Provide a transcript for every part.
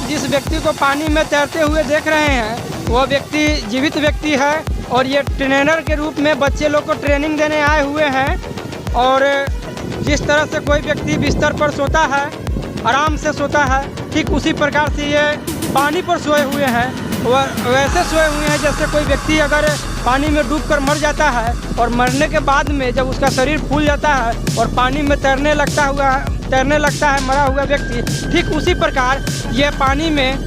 जिस व्यक्ति को पानी में तैरते हुए देख रहे हैं वह व्यक्ति जीवित व्यक्ति है और ये ट्रेनर के रूप में बच्चे लोग को ट्रेनिंग देने आए हुए हैं। और जिस तरह से कोई व्यक्ति बिस्तर पर सोता है, आराम से सोता है, ठीक उसी प्रकार से ये पानी पर सोए हुए हैं। वह वैसे सोए हुए हैं जैसे कोई व्यक्ति अगर पानी में डूबकर मर जाता है और मरने के बाद में जब उसका शरीर फूल जाता है और पानी में तैरने लगता है मरा हुआ व्यक्ति, ठीक उसी प्रकार ये पानी में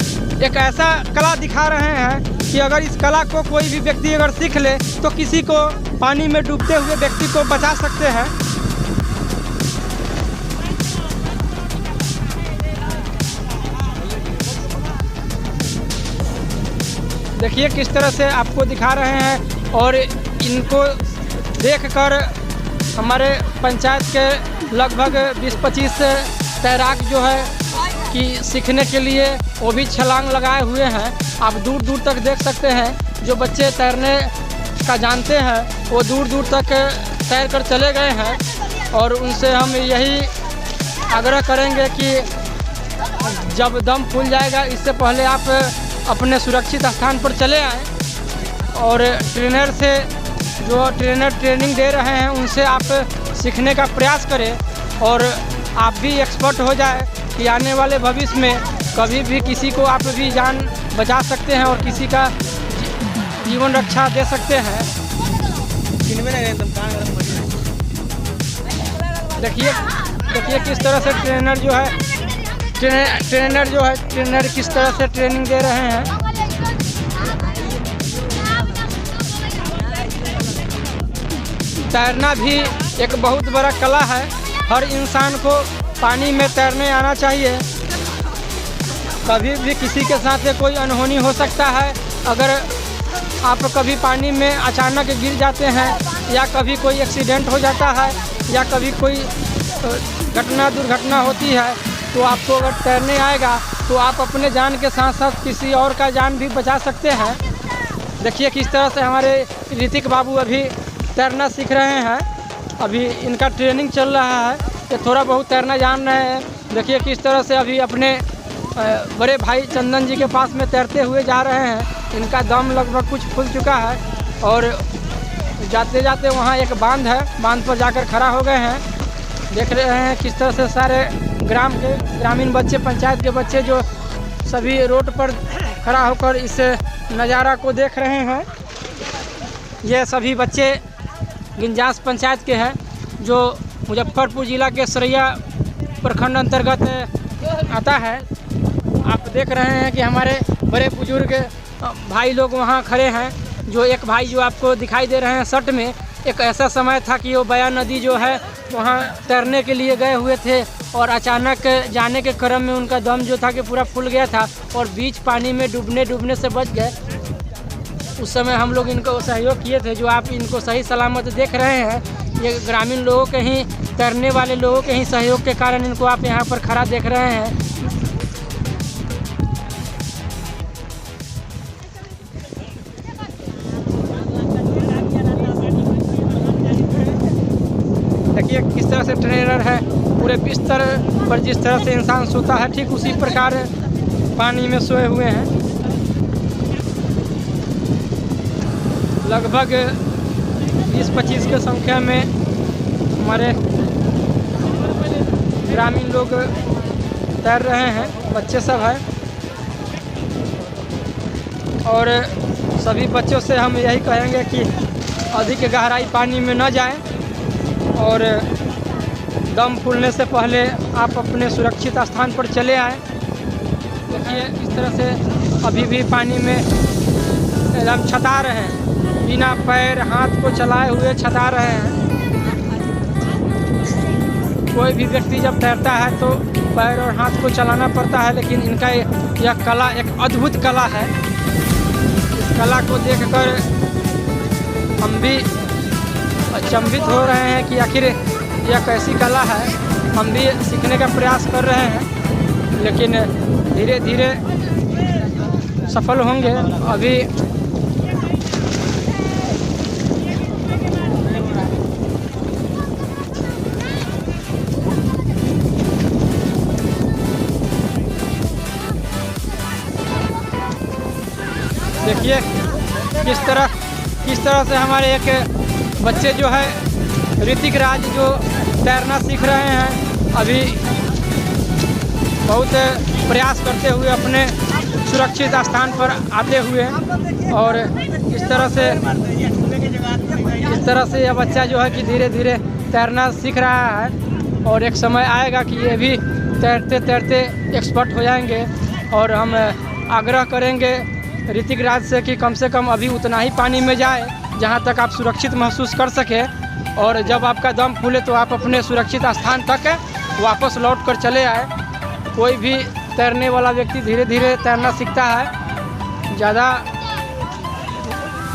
एक ऐसा कला दिखा रहे हैं कि अगर इस कला को कोई भी व्यक्ति अगर सीख ले तो किसी को पानी में डूबते हुए व्यक्ति को बचा सकते हैं। देखिए किस तरह से आपको दिखा रहे हैं और इनको देखकर हमारे पंचायत के लगभग 20-25 तैराक जो है कि सीखने के लिए वो भी छलांग लगाए हुए हैं। आप दूर दूर तक देख सकते हैं जो बच्चे तैरने का जानते हैं वो दूर दूर तक तैर कर चले गए हैं। और उनसे हम यही आग्रह करेंगे कि जब दम फूल जाएगा इससे पहले आप अपने सुरक्षित स्थान पर चले आएँ और ट्रेनर से जो ट्रेनर ट्रेनिंग दे रहे हैं उनसे आप सीखने का प्रयास करें और आप भी एक्सपर्ट हो जाए कि आने वाले भविष्य में कभी भी किसी को आप भी जान बचा सकते हैं और किसी का जीवन रक्षा दे सकते हैं। देखिए किस तरह से ट्रेनर किस तरह से ट्रेनिंग दे रहे हैं। तैरना भी एक बहुत बड़ा कला है। हर इंसान को पानी में तैरने आना चाहिए। कभी भी किसी के साथ कोई अनहोनी हो सकता है। अगर आप कभी पानी में अचानक गिर जाते हैं या कभी कोई एक्सीडेंट हो जाता है या कभी कोई दुर्घटना होती है तो आपको अगर तैरने आएगा तो आप अपने जान के साथ साथ किसी और का जान भी बचा सकते हैं। देखिए किस तरह से हमारे ऋतिक बाबू अभी तैरना सीख रहे हैं। अभी इनका ट्रेनिंग चल रहा है, ये थोड़ा बहुत तैरना जान रहे हैं। देखिए किस तरह से अभी अपने बड़े भाई चंदन जी के पास में तैरते हुए जा रहे हैं। इनका दम लगभग कुछ फूल चुका है और जाते जाते वहाँ एक बांध है, बांध पर जाकर खड़ा हो गए हैं। देख रहे हैं किस तरह से सारे ग्रामीण बच्चे, पंचायत के बच्चे जो सभी रोड पर खड़ा होकर इस नज़ारा को देख रहे हैं। ये सभी बच्चे गिंजास पंचायत के हैं जो मुजफ्फरपुर ज़िला के सरैया प्रखंड अंतर्गत आता है। आप देख रहे हैं कि हमारे बड़े बुजुर्ग भाई लोग वहाँ खड़े हैं। जो एक भाई जो आपको दिखाई दे रहे हैं शर्ट में, एक ऐसा समय था कि वो बया नदी जो है वहाँ तैरने के लिए गए हुए थे और अचानक जाने के क्रम में उनका दम जो था कि पूरा फूल गया था और बीच पानी में डूबने से बच गए। उस समय हम लोग इनको सहयोग किए थे। जो आप इनको सही सलामत देख रहे हैं ये ग्रामीण लोगों के ही, तैरने वाले लोगों के ही सहयोग के कारण इनको आप यहाँ पर खड़ा देख रहे हैं। देखिए किस तरह से ट्रेनर है, पूरे बिस्तर पर जिस तरह से इंसान सोता है ठीक उसी प्रकार पानी में सोए हुए हैं। लगभग 20-25 के संख्या में हमारे ग्रामीण लोग तैर रहे हैं, बच्चे सब हैं। और सभी बच्चों से हम यही कहेंगे कि अधिक गहराई पानी में न जाएं और दम फूलने से पहले आप अपने सुरक्षित स्थान पर चले आएं। देखिए इस तरह से अभी भी पानी में एकदम छता रहे हैं, बिना पैर हाथ को चलाए हुए छता रहे हैं। कोई भी व्यक्ति जब तैरता है तो पैर और हाथ को चलाना पड़ता है, लेकिन इनका यह कला एक अद्भुत कला है। इस कला को देखकर हम भी अचंभित हो रहे हैं कि आखिर यह कैसी कला है। हम भी सीखने का प्रयास कर रहे हैं लेकिन धीरे धीरे सफल होंगे। अभी देखिए किस तरह से हमारे एक बच्चे जो है ऋतिक राज जो तैरना सीख रहे हैं, अभी बहुत प्रयास करते हुए अपने सुरक्षित स्थान पर आते हुए, और इस तरह से यह बच्चा जो है कि धीरे धीरे तैरना सीख रहा है, और एक समय आएगा कि ये भी तैरते तैरते एक्सपर्ट हो जाएंगे। और हम आग्रह करेंगे ऋतिक राज से कम अभी उतना ही पानी में जाए जहां तक आप सुरक्षित महसूस कर सके, और जब आपका दम फूले तो आप अपने सुरक्षित स्थान तक वापस लौट कर चले आए। कोई भी तैरने वाला व्यक्ति धीरे धीरे तैरना सीखता है, ज़्यादा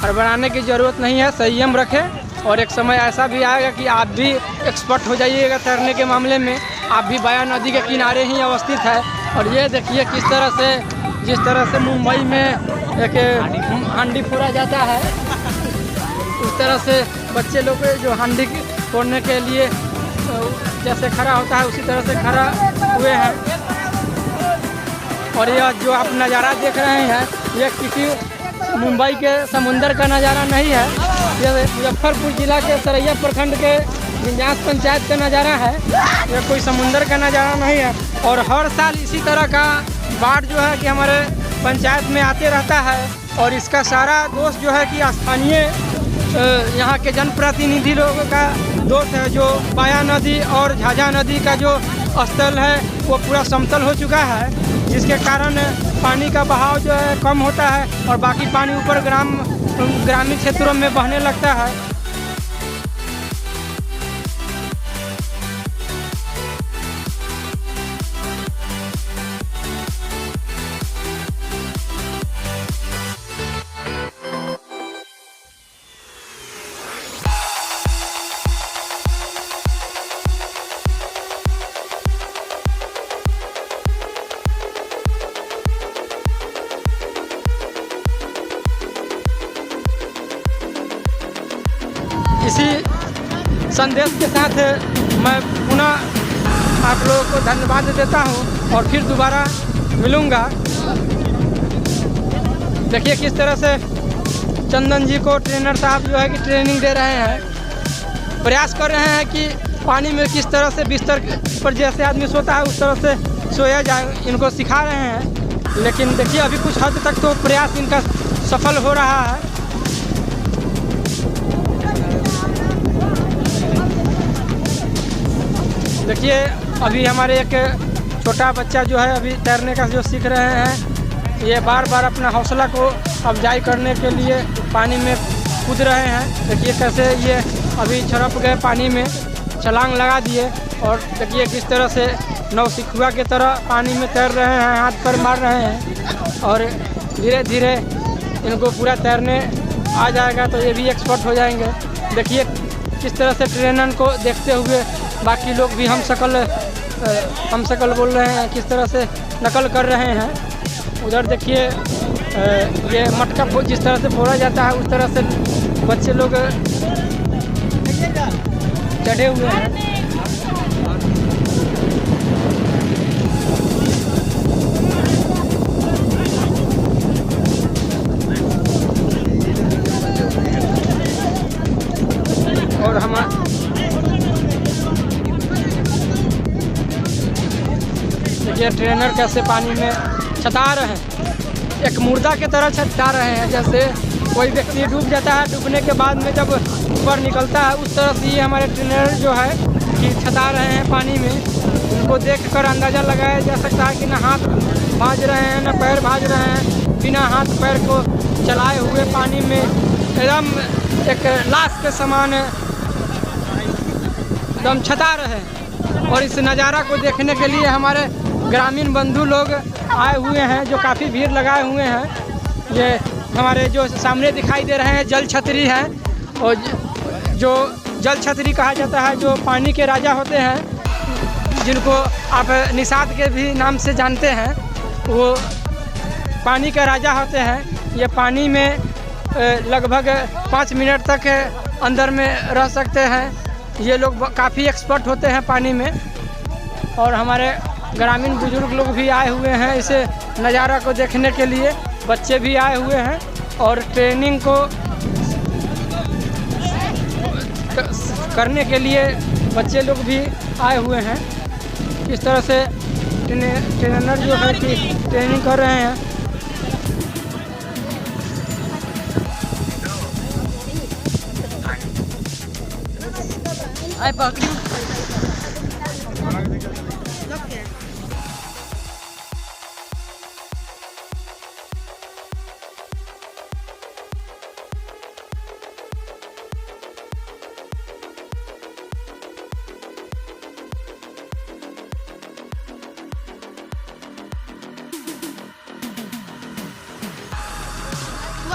हड़बड़ाने की ज़रूरत नहीं है, संयम रखें। और एक समय ऐसा भी आएगा कि आप भी एक्सपर्ट हो जाइएगा तैरने के मामले में। आप भी बाया नदी के किनारे ही अवस्थित है। और ये देखिए जिस तरह से मुंबई में एक हांडी फोड़ा जाता है, उस तरह से बच्चे लोग जो हांडी फोड़ने के लिए जैसे खड़ा होता है उसी तरह से खड़ा हुए हैं। और यह जो आप नज़ारा देख रहे हैं, यह किसी मुंबई के समुंदर का नज़ारा नहीं है, यह मुजफ्फरपुर जिला के सरैया प्रखंड के विंध्यास पंचायत का नज़ारा है। यह कोई समुंदर का नज़ारा नहीं है। और हर साल इसी तरह का बाढ़ जो है कि हमारे पंचायत में आते रहता है, और इसका सारा दोष जो है कि स्थानीय यहाँ के जनप्रतिनिधि लोगों का दोष है। जो बाया नदी और झाझा नदी का जो स्थल है वो पूरा समतल हो चुका है, जिसके कारण पानी का बहाव जो है कम होता है और बाकी पानी ऊपर ग्रामीण क्षेत्रों में बहने लगता है। इसी संदेश के साथ मैं पुनः आप लोगों को धन्यवाद देता हूं और फिर दोबारा मिलूंगा। देखिए किस तरह से चंदन जी को ट्रेनर साहब जो है कि ट्रेनिंग दे रहे हैं, प्रयास कर रहे हैं कि पानी में किस तरह से बिस्तर पर जैसे आदमी सोता है उस तरह से सोया जाए, इनको सिखा रहे हैं। लेकिन देखिए अभी कुछ हद तक तो प्रयास इनका सफल हो रहा है। देखिए अभी हमारे एक छोटा बच्चा जो है अभी तैरने का जो सीख रहे हैं, ये बार बार अपना हौसला को अफजाई करने के लिए पानी में कूद रहे हैं। देखिए कैसे ये अभी छड़प गए, पानी में छलांग लगा दिए, और देखिए किस तरह से नौसिखुआ की तरह पानी में तैर रहे हैं, हाथ पर मार रहे हैं। और धीरे धीरे इनको पूरा तैरने आ जाएगा तो ये भी एक्सपर्ट हो जाएंगे। देखिए किस तरह से ट्रेनर को देखते हुए बाकी लोग भी हम शकल बोल रहे हैं, किस तरह से नकल कर रहे हैं। उधर देखिए ये मटका जिस तरह से फोड़ा जाता है उस तरह से बच्चे लोग चढ़े हुए हैं। और हमारा ये ट्रेनर कैसे पानी में छता रहे हैं, एक मुर्दा की तरह छता रहे हैं। जैसे कोई व्यक्ति डूब जाता है, डूबने के बाद में जब ऊपर निकलता है उस तरह से ये हमारे ट्रेनर जो है कि छता रहे हैं पानी में। उनको देखकर अंदाज़ा लगाया जा सकता है कि न हाथ भांज रहे हैं न पैर भांज रहे हैं, बिना हाथ पैर को चलाए हुए पानी में एकदम एक लाश के समान एकदम छता रहे। और इस नज़ारा को देखने के लिए हमारे ग्रामीण बंधु लोग आए हुए हैं, जो काफ़ी भीड़ लगाए हुए हैं। ये हमारे जो सामने दिखाई दे रहे हैं जल छतरी हैं, और जो जल छतरी कहा जाता है, जो पानी के राजा होते हैं, जिनको आप निषाद के भी नाम से जानते हैं, वो पानी के राजा होते हैं। ये पानी में लगभग 5 मिनट तक अंदर में रह सकते हैं। ये लोग काफ़ी एक्सपर्ट होते हैं पानी में। और हमारे ग्रामीण बुजुर्ग लोग भी आए हुए हैं इसे नज़ारा को देखने के लिए, बच्चे भी आए हुए हैं। और ट्रेनिंग को करने के लिए बच्चे लोग भी आए हुए हैं। इस तरह से ट्रेनर जो है कि ट्रेनिंग कर रहे हैं।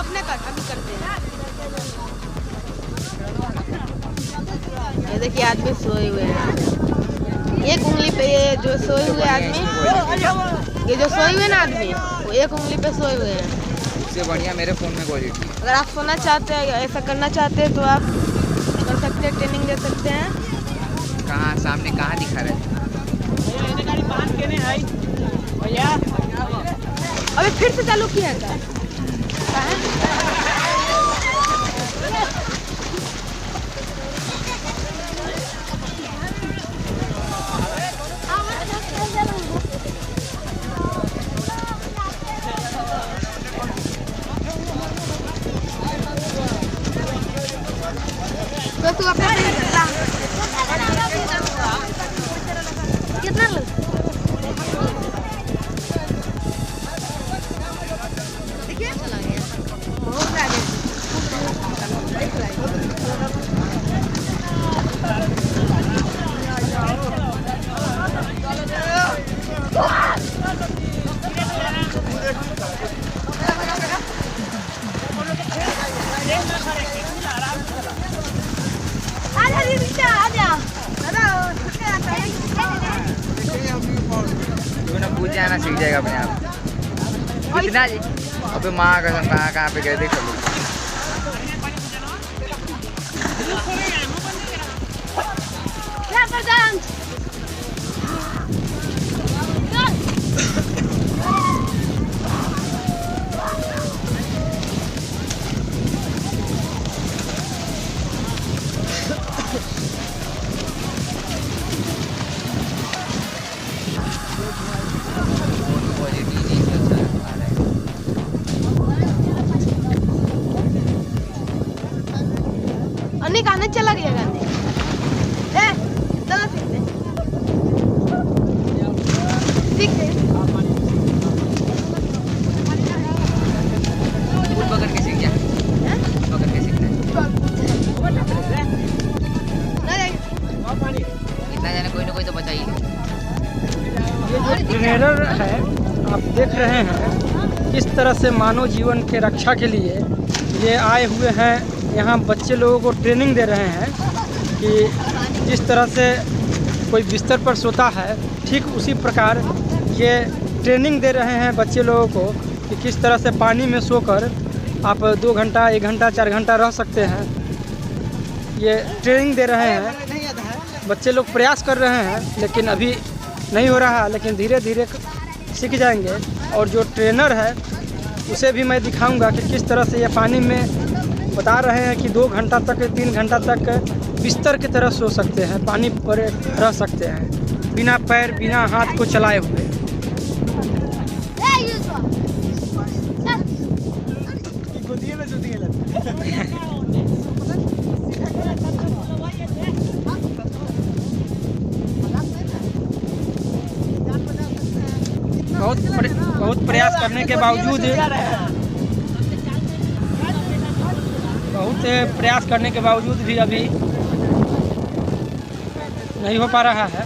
अपने कर अभी करते हैं। ये देखिए आदमी सोए हुए हैं। एक उंगली पे ये जो सोए हुए आदमी, ये जो सोए हुए ना आदमी, वो एक उंगली पे सोए हुए हैं। इससे बढ़िया मेरे फ़ोन में क्वालिटी। अगर आप सोना चाहते हैं, ऐसा करना चाहते हैं तो आप कर सकते हैं, ट्रेनिंग दे सकते हैं। कहाँ सामने कहाँ दिखा रहे हैं? अभी फिर से चालू किया था। तो तू अपना कितना देखिए चला गया बहुत आगे। पूछ जाना सीख जाएगा अपने आप। कितना जी? अबे माँ कसम कहाँ पे गए थे सब लोग। अन्नी गाने चला गया गाने। चलो सीख ले। फूल पकड़ के सीख जा। पकड़ के सीखना है। इतना जाने कोई ना कोई तो बचाइए। ये जो ट्रेनर है आप देख रहे हैं किस तरह से मानव जीवन के रक्षा के लिए ये आए हुए हैं। यहाँ बच्चे लोगों को ट्रेनिंग दे रहे हैं कि जिस तरह से कोई बिस्तर पर सोता है ठीक उसी प्रकार ये ट्रेनिंग दे रहे हैं बच्चे लोगों को कि किस तरह से पानी में सोकर आप 2 घंटा 1 घंटा 4 घंटा रह सकते हैं। ये ट्रेनिंग दे रहे हैं। बच्चे लोग प्रयास कर रहे हैं लेकिन अभी नहीं हो रहा, लेकिन धीरे धीरे सीख जाएंगे। और जो ट्रेनर है उसे भी मैं दिखाऊंगा कि किस तरह से ये पानी में बता रहे हैं कि 2 घंटा तक 3 घंटा तक बिस्तर की तरह सो सकते हैं, पानी पर रह सकते हैं बिना पैर बिना हाथ को चलाए हुए। बहुत प्रयास करने के बावजूद भी अभी नहीं हो पा रहा है।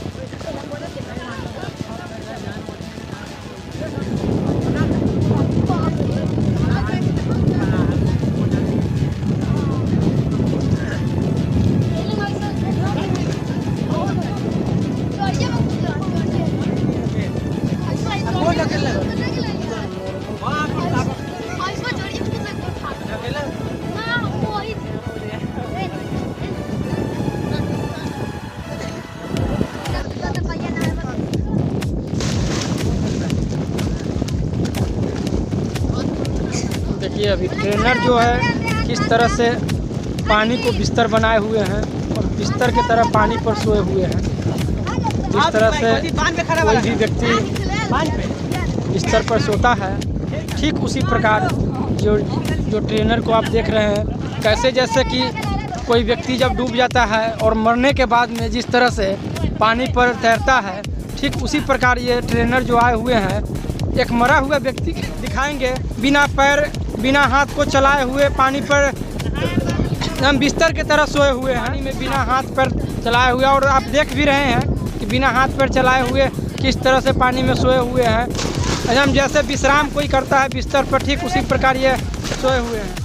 देखिए अभी ट्रेनर जो है किस तरह से पानी को बिस्तर बनाए हुए हैं और बिस्तर की तरह पानी पर सोए हुए हैं। जिस तरह से कोई भी व्यक्ति बिस्तर पर सोता है ठीक उसी प्रकार जो ट्रेनर को आप देख रहे हैं कैसे जैसे कि कोई व्यक्ति जब डूब जाता है और मरने के बाद में जिस तरह से पानी पर तैरता है ठीक उसी प्रकार ये ट्रेनर जो आए हुए हैं एक मरा हुआ व्यक्ति दिखाएंगे बिना पैर बिना हाथ को चलाए हुए पानी पर हम बिस्तर की तरह सोए हुए हैं पानी में बिना हाथ पैर चलाए हुए और आप देख भी रहे हैं कि बिना हाथ पैर चलाए हुए किस तरह से पानी में सोए हुए हैं। हम जैसे विश्राम कोई करता है बिस्तर पर ठीक उसी प्रकार ये सोए हुए हैं।